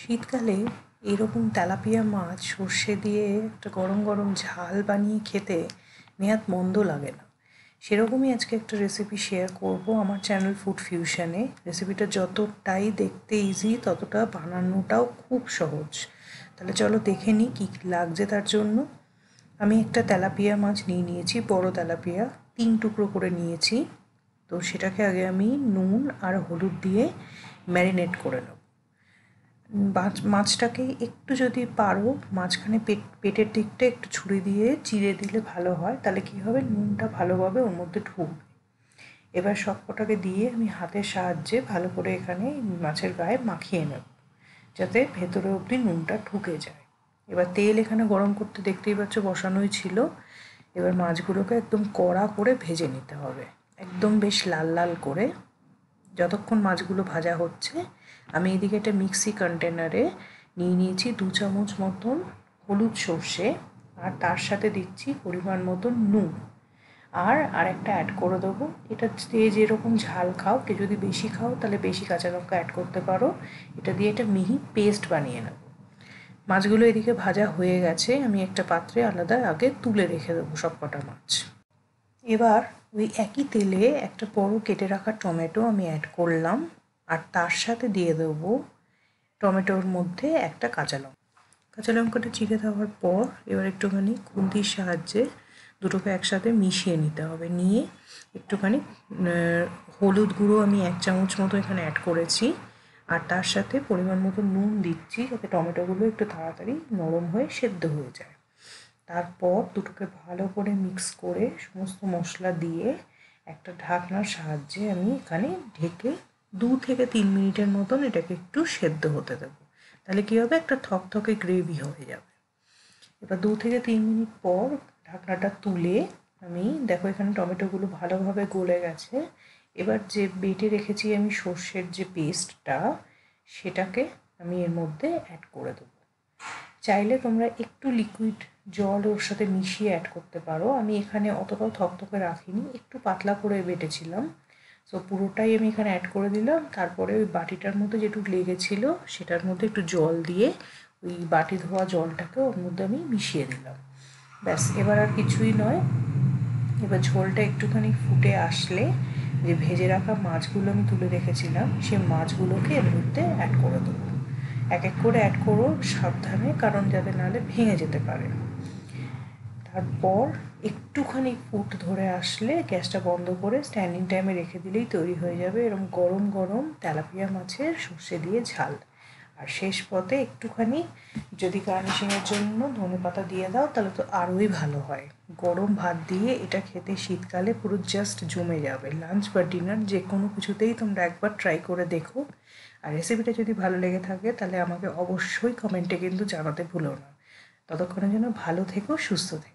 শীতকালে এরকম তেলাপিয়া মাছ সর্ষে দিয়ে একটা গরম গরম ঝাল বানিয়ে খেতে নেহাত মন্দ লাগে না। সেরকমই আজকে একটা রেসিপি শেয়ার করব আমার চ্যানেল ফুড ফিউশনে। রেসিপিটা যতটাই দেখতে ইজি ততটা বানানোটাও খুব সহজ। তাহলে চলো দেখে নিই কী লাগছে তার জন্য। আমি একটা তেলাপিয়া মাছ নিয়েছি, বড় তেলাপিয়া 3 টুকরো করে নিয়েছি। তো সেটাকে আগে আমি নুন আর হলুদ দিয়ে ম্যারিনেট করে নেব। মাছটাকে একটু যদি পারো মাঝখানে পেটের দিকটা একটু ছুরি দিয়ে চিড়ে দিলে ভালো হয়, তাহলে কী হবে, নুনটা ভালোভাবে ওর মধ্যে ঢুকবে। এবার সবকটাকে দিয়ে আমি হাতের সাহায্যে ভালো করে এখানে মাছের গায়ে মাখিয়ে নেব, যাতে ভেতরে অবধি নুনটা ঢুকে যায়। এবার তেল এখানে গরম করতে দেখতেই পাচ্ছ বসানোই ছিল। এবার মাছগুলোকে একদম কড়া করে ভেজে নিতে হবে, একদম বেশ লাল লাল করে। যতক্ষণ মাছগুলো ভাজা হচ্ছে আমি এদিকে একটা মিক্সি কন্টেনারে নিয়েছি 2 চামচ মতন হলুদ সর্ষে, আর তার সাথে দিচ্ছি পরিমাণ মতন নুন, আর একটা অ্যাড করে দেবো। এটা যেরকম ঝাল খাও, কেউ যদি বেশি খাও তাহলে বেশি কাঁচা লঙ্কা অ্যাড করতে পারো। এটা দিয়ে একটা মিহি পেস্ট বানিয়ে নেব। মাছগুলো এদিকে ভাজা হয়ে গেছে, আমি একটা পাত্রে আলাদা আগে তুলে রেখে দেবো সবকটা মাছ। এবার ওই একই তেলে একটা বড় কেটে রাখা টমেটো আমি অ্যাড করলাম, আর তার সাথে দিয়ে দেবো টমেটোর মধ্যে একটা কাঁচা লঙ্কাটা চিড়ে দেওয়ার পর এবার একটুখানি খুন্তির সাহায্যে দুটোকে একসাথে মিশিয়ে নিতে হবে। নিয়ে একটুখানি হলুদ গুঁড়ো আমি 1 চামচ মতো এখানে অ্যাড করেছি, আর তার সাথে পরিমাণ মতো নুন দিচ্ছি, যাতে টমেটোগুলো একটু তাড়াতাড়ি নরম হয়ে সেদ্ধ হয়ে যায়। তারপর দুটোকে ভালো করে মিক্স করে সমস্ত মশলা দিয়ে একটা ঢাকনার সাহায্যে আমি এখানে ঢেকে 2 থেকে 3 মিনিটের মতন এটাকে একটু সেদ্ধ হতে দেবো। তাহলে কী হবে, একটা থকথকে গ্রেভি হয়ে যাবে। এবার 2 থেকে 3 মিনিট পর ঢাকনাটা তুলে আমি দেখো এখানে টমেটোগুলো ভালোভাবে গলে গেছে। এবার যে বেটে রেখেছি আমি সর্ষের যে পেস্টটা, সেটাকে আমি এর মধ্যে অ্যাড করে দেবো। চাইলে তোমরা একটু লিকুইড জল ওর সাথে মিশিয়ে অ্যাড করতে পারো। আমি এখানে অতটাও থকথকে রাখিনি, একটু পাতলা করে বেটেছিলাম। সো পুরোটাই আমি এখানে অ্যাড করে দিলাম। তারপরে ওই বাটিটার মধ্যে যেটুকু লেগেছিলো সেটার মধ্যে একটু জল দিয়ে ওই বাটি ধোয়া জলটাকে ওর মধ্যে আমি মিশিয়ে দিলাম। ব্যাস, এবার আর কিছুই নয়। এবার ঝোলটা একটুখানি ফুটে আসলে যে ভেজে রাখা মাছগুলো আমি তুলে রেখেছিলাম, সেই মাছগুলোকে এর মধ্যে অ্যাড করে দেবো। এক এক করে অ্যাড করো সাবধানে, কারণ যাতে নাহলে ভেঙে যেতে পারে। তারপর একটুখানি ফুট ধরে আসলে গ্যাসটা বন্ধ করে স্ট্যান্ডিং টাইমে রেখে দিলেই তৈরি হয়ে যাবে এরকম গরম গরম তেলাপিয়া মাছের সর্ষে দিয়ে ঝাল। আর শেষ পথে একটুখানি যদি গার্নিশিংয়ের জন্য ধনেপাতা দিয়ে দাও তাহলে তো আরোই ভালো হয়। গরম ভাত দিয়ে এটা খেতে শীতকালে পুরো জাস্ট জমে যাবে। লাঞ্চ বা ডিনার যে কোনো কিছুতেই তোমরা একবার ট্রাই করে দেখো। আর রেসিপিটা যদি ভালো লেগে থাকে তাহলে আমাকে অবশ্যই কমেন্টে কিন্তু জানাতে ভুলো না। ততক্ষণের জন্য ভালো থেকো, সুস্থ থেকো।